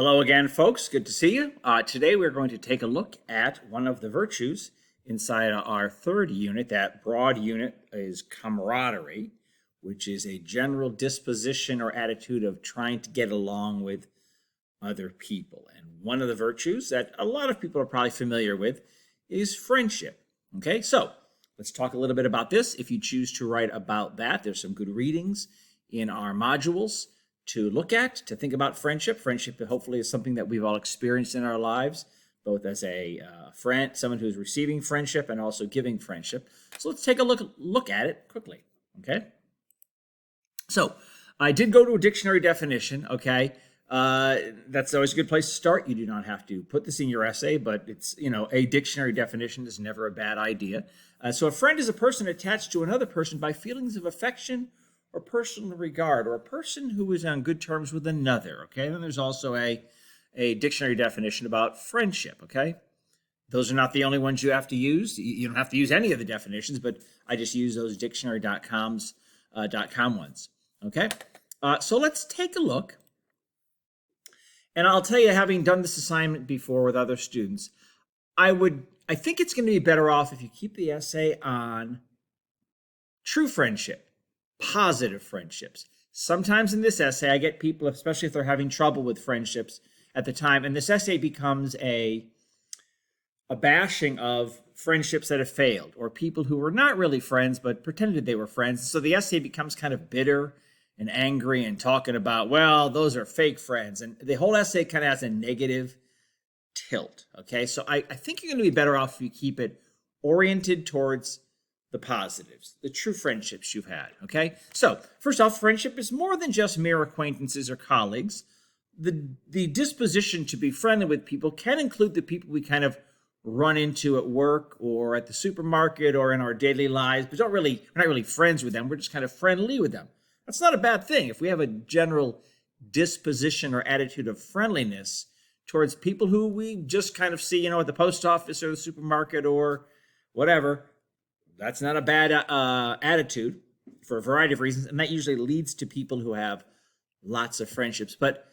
Hello again, folks. Good to see you. Today we're going to take a look at one of the virtues inside our third unit. That broad unit is camaraderie, which is a general disposition or attitude of trying to get along with other people. And one of the virtues that a lot of people are probably familiar with is friendship. Okay, so let's talk a little bit about this. If you choose to write about that, there's some good readings in our modules to look at, to think about friendship. Friendship hopefully is something that we've all experienced in our lives, both as a friend, someone who's receiving friendship, and also giving friendship. So let's take a look at it quickly, okay? So I did go to a dictionary definition, okay? That's always a good place to start. You do not have to put this in your essay, but it's, a dictionary definition is never a bad idea. So a friend is a person attached to another person by feelings of affection or personal regard, or a person who is on good terms with another, okay? Then there's also a dictionary definition about friendship, okay? Those are not the only ones you have to use. You don't have to use any of the definitions, but I just use those dictionary.com ones, okay? So let's take a look. And I'll tell you, having done this assignment before with other students, I think it's going to be better off if you keep the essay on true friendship, positive friendships. Sometimes in this essay, I get people, especially if they're having trouble with friendships at the time, and this essay becomes a bashing of friendships that have failed, or people who were not really friends but pretended they were friends. So the essay becomes kind of bitter and angry and talking about, well, those are fake friends. And the whole essay kind of has a negative tilt, okay? So I think you're going to be better off if you keep it oriented towards the positives, the true friendships you've had, okay? So first off, friendship is more than just mere acquaintances or colleagues. The disposition to be friendly with people can include the people we kind of run into at work or at the supermarket or in our daily lives, but we're not really friends with them. We're just kind of friendly with them. That's not a bad thing. If we have a general disposition or attitude of friendliness towards people who we just kind of see, at the post office or the supermarket or whatever, that's not a bad attitude for a variety of reasons, and that usually leads to people who have lots of friendships. But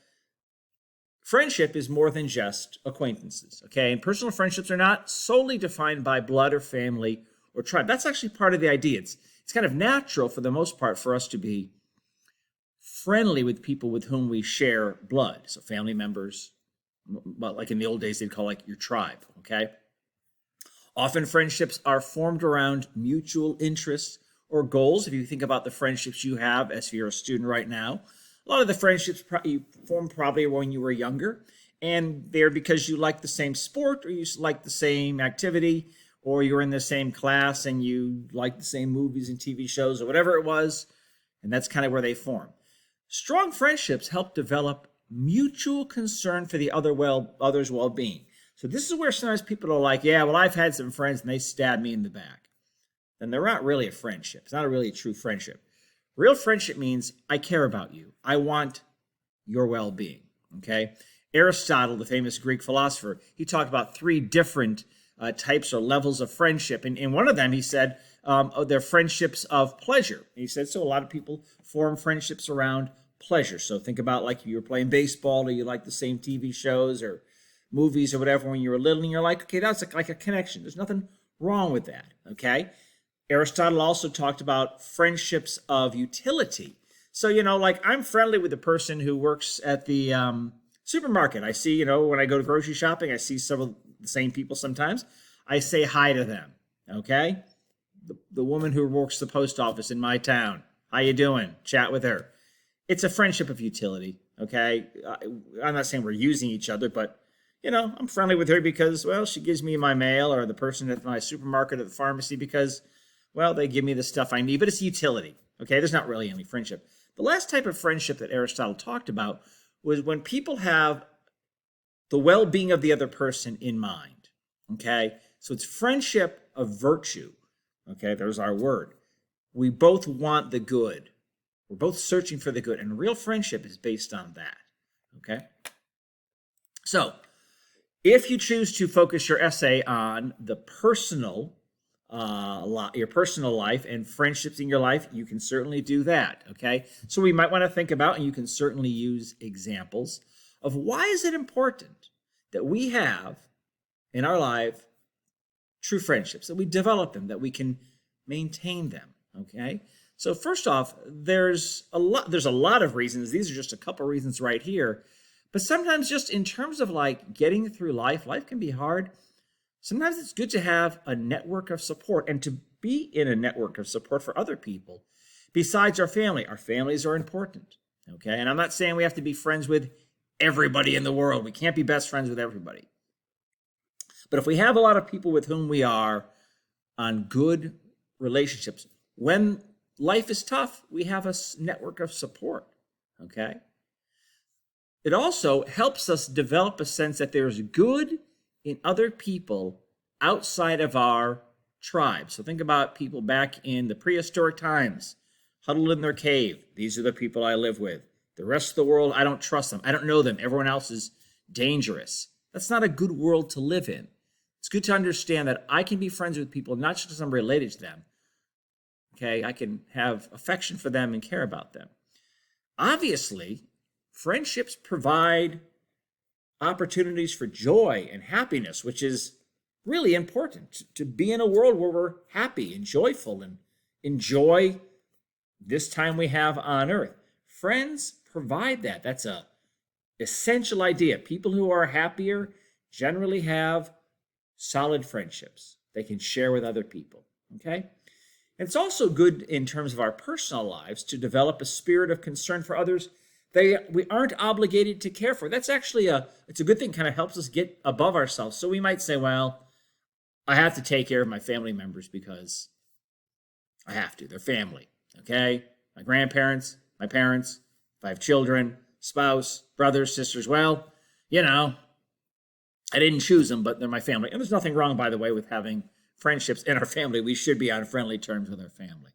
friendship is more than just acquaintances, okay? And personal friendships are not solely defined by blood or family or tribe. That's actually part of the idea. It's kind of natural for the most part for us to be friendly with people with whom we share blood. So family members, but like in the old days, they'd call like your tribe, okay? Often friendships are formed around mutual interests or goals. If you think about the friendships you have as if you're a student right now, a lot of the friendships you formed probably when you were younger, and they're because you like the same sport or you like the same activity, or you're in the same class and you like the same movies and TV shows or whatever it was, and that's kind of where they form. Strong friendships help develop mutual concern for the other's well-being. So this is where sometimes people are like, yeah, well, I've had some friends and they stabbed me in the back. Then they're not really a friendship. It's not really a true friendship. Real friendship means I care about you. I want your well-being, okay? Aristotle, the famous Greek philosopher, he talked about three different types or levels of friendship. And in one of them, he said, they're friendships of pleasure. And he said, so a lot of people form friendships around pleasure. So think about like you were playing baseball or you like the same TV shows or movies or whatever when you were little, and you're like, okay, that's like a connection. There's nothing wrong with that, okay? Aristotle also talked about friendships of utility. So, like I'm friendly with the person who works at the supermarket. I see, when I go to grocery shopping, I see several the same people sometimes. I say hi to them, okay? The woman who works the post office in my town, how you doing? Chat with her. It's a friendship of utility, okay? I'm not saying we're using each other, but I'm friendly with her because, well, she gives me my mail, or the person at my supermarket or the pharmacy because, well, they give me the stuff I need, but it's utility, okay? There's not really any friendship. The last type of friendship that Aristotle talked about was when people have the well-being of the other person in mind, okay? So it's friendship of virtue, okay? There's our word. We both want the good. We're both searching for the good, and real friendship is based on that, okay? So if you choose to focus your essay on the your personal life and friendships in your life, you can certainly do that, okay? So we might want to think about, and you can certainly use examples of why is it important that we have in our life true friendships, that we develop them, that we can maintain them, okay? So first off, there's a lot of reasons. These are just a couple reasons right here. But sometimes just in terms of like getting through life can be hard. Sometimes it's good to have a network of support and to be in a network of support for other people besides our family. Our families are important, okay? And I'm not saying we have to be friends with everybody in the world. We can't be best friends with everybody. But if we have a lot of people with whom we are on good relationships, when life is tough, we have a network of support, okay? It also helps us develop a sense that there's good in other people outside of our tribe. So think about people back in the prehistoric times, huddled in their cave. These are the people I live with. The rest of the world, I don't trust them. I don't know them. Everyone else is dangerous. That's not a good world to live in. It's good to understand that I can be friends with people, not just because I'm related to them. Okay, I can have affection for them and care about them. Obviously, friendships provide opportunities for joy and happiness, which is really important to be in a world where we're happy and joyful and enjoy this time we have on earth. Friends provide that. That's a essential idea. People who are happier generally have solid friendships they can share with other people, okay? And it's also good in terms of our personal lives to develop a spirit of concern for others we aren't obligated to care for. That's actually it's a good thing, kind of helps us get above ourselves. So we might say, well, I have to take care of my family members because I have to. They're family, okay? My grandparents, my parents, if I have children, spouse, brothers, sisters, well, you know, I didn't choose them, but they're my family. And there's nothing wrong, by the way, with having friendships in our family. We should be on friendly terms with our family.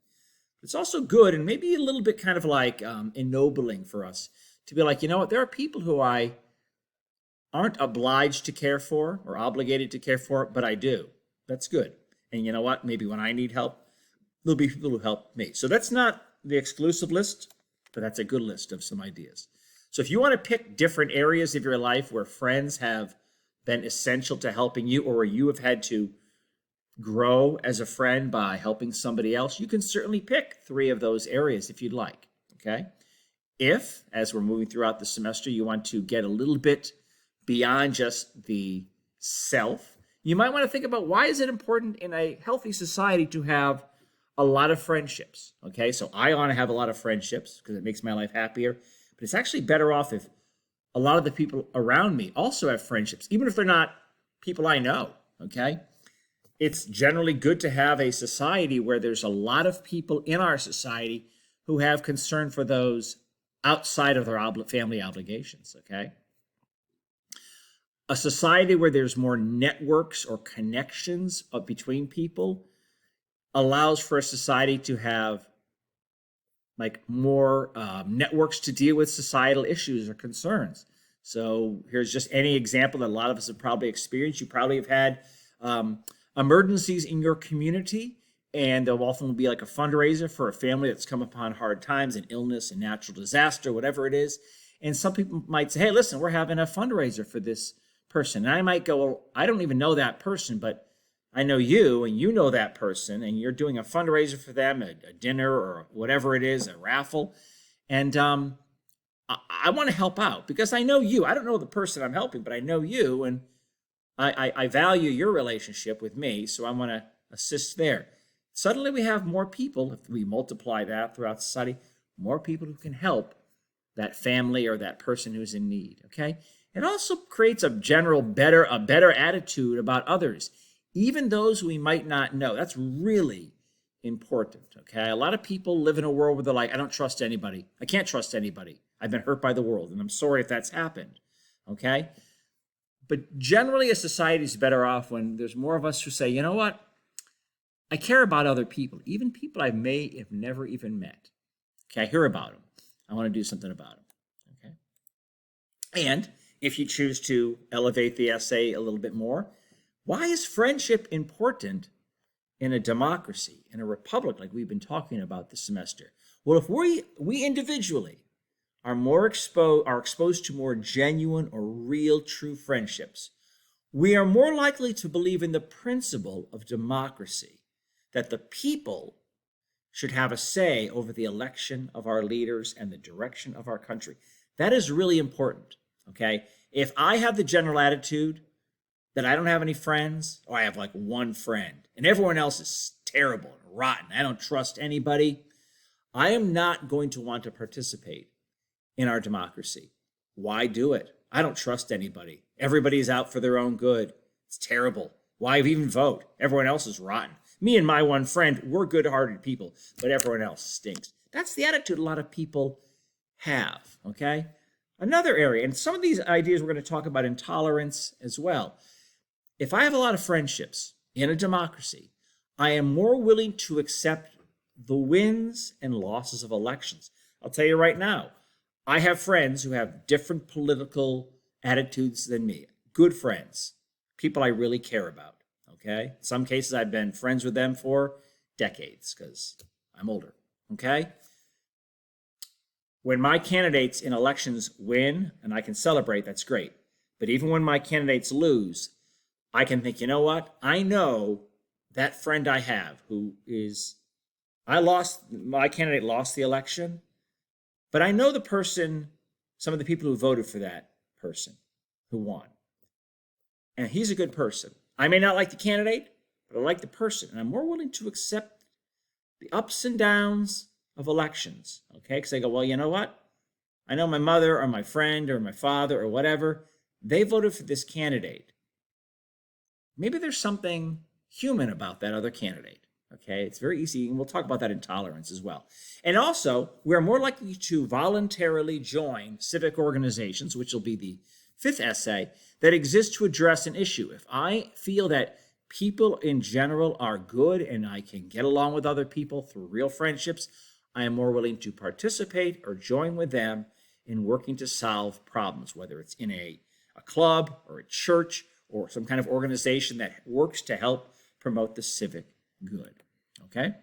It's also good and maybe a little bit kind of like ennobling for us to be like, you know what, there are people who I aren't obliged to care for or obligated to care for, but I do. That's good. And you know what, maybe when I need help, there'll be people who help me. So that's not the exclusive list, but that's a good list of some ideas. So if you want to pick different areas of your life where friends have been essential to helping you or where you have had to grow as a friend by helping somebody else, you can certainly pick 3 of those areas if you'd like, okay? If, as we're moving throughout the semester, you want to get a little bit beyond just the self, you might want to think about why is it important in a healthy society to have a lot of friendships, okay? So I want to have a lot of friendships because it makes my life happier, but it's actually better off if a lot of the people around me also have friendships, even if they're not people I know, okay? It's generally good to have a society where there's a lot of people in our society who have concern for those outside of their family obligations, okay? A society where there's more networks or connections between people allows for a society to have like more networks to deal with societal issues or concerns. So here's just any example that a lot of us have probably experienced. You probably have had emergencies in your community, and there'll often be like a fundraiser for a family that's come upon hard times, an illness, a natural disaster, whatever it is. And some people might say, hey, listen, we're having a fundraiser for this person. And I might go, well, I don't even know that person, but I know you and you know that person, and you're doing a fundraiser for them, a dinner or whatever it is, a raffle. And I want to help out because I know you. I don't know the person I'm helping, but I know you, and I value your relationship with me, so I want to assist there. Suddenly we have more people, if we multiply that throughout society, more people who can help that family or that person who's in need, okay? It also creates a general better attitude about others, even those we might not know. That's really important, okay? A lot of people live in a world where they're like, I don't trust anybody. I can't trust anybody. I've been hurt by the world, and I'm sorry if that's happened, okay? But generally, a society is better off when there's more of us who say, you know what? I care about other people, even people I may have never even met. Okay, I hear about them. I want to do something about them. Okay? And if you choose to elevate the essay a little bit more, why is friendship important in a democracy, in a republic like we've been talking about this semester? Well, if we individually are exposed to more genuine or real true friendships, we are more likely to believe in the principle of democracy, that the people should have a say over the election of our leaders and the direction of our country. That is really important, okay? If I have the general attitude that I don't have any friends, or I have like one friend, and everyone else is terrible and rotten, I don't trust anybody, I am not going to want to participate in our democracy. Why do it? I don't trust anybody. Everybody's out for their own good. It's terrible. Why even vote? Everyone else is rotten. Me and my one friend, we're good-hearted people, but everyone else stinks. That's the attitude a lot of people have, okay? Another area, and some of these ideas we're going to talk about intolerance as well. If I have a lot of friendships in a democracy, I am more willing to accept the wins and losses of elections. I'll tell you right now, I have friends who have different political attitudes than me. Good friends, people I really care about, okay? In some cases, I've been friends with them for decades because I'm older, okay? When my candidates in elections win and I can celebrate, that's great. But even when my candidates lose, I can think, you know what? I know that friend I have my candidate lost the election, but I know the person, some of the people who voted for that person who won. And he's a good person. I may not like the candidate, but I like the person. And I'm more willing to accept the ups and downs of elections, okay? Because I go, well, you know what? I know my mother or my friend or my father or whatever, they voted for this candidate. Maybe there's something human about that other candidate, okay? It's very easy, and we'll talk about that intolerance as well. And also, we're more likely to voluntarily join civic organizations, which will be the fifth essay, that exist to address an issue. If I feel that people in general are good and I can get along with other people through real friendships, I am more willing to participate or join with them in working to solve problems, whether it's in a club or a church or some kind of organization that works to help promote the civic good, okay?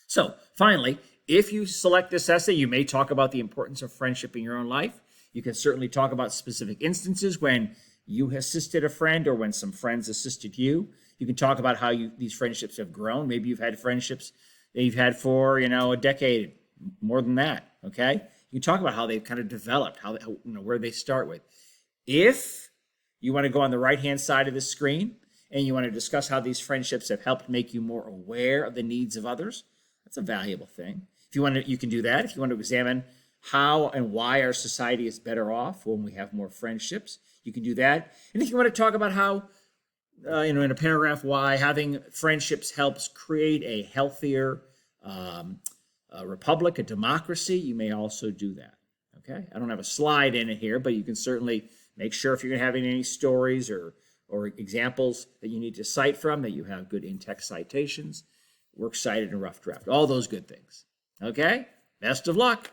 So finally, if you select this essay, you may talk about the importance of friendship in your own life. You can certainly talk about specific instances when you assisted a friend or when some friends assisted you. You can talk about how these friendships have grown. Maybe you've had friendships that you've had for, a decade, more than that, okay? You can talk about how they've kind of developed, where they start with. If you want to go on the right-hand side of the screen and you want to discuss how these friendships have helped make you more aware of the needs of others, that's a valuable thing. If you want to, you can do that. If you want to examine how and why our society is better off when we have more friendships, you can do that. And if you want to talk about how, in a paragraph, why having friendships helps create a healthier republic, a democracy, you may also do that. Okay? I don't have a slide in it here, but you can certainly make sure if you're having any stories or examples that you need to cite from, that you have good in-text citations, works cited and rough draft, all those good things. Okay? Best of luck.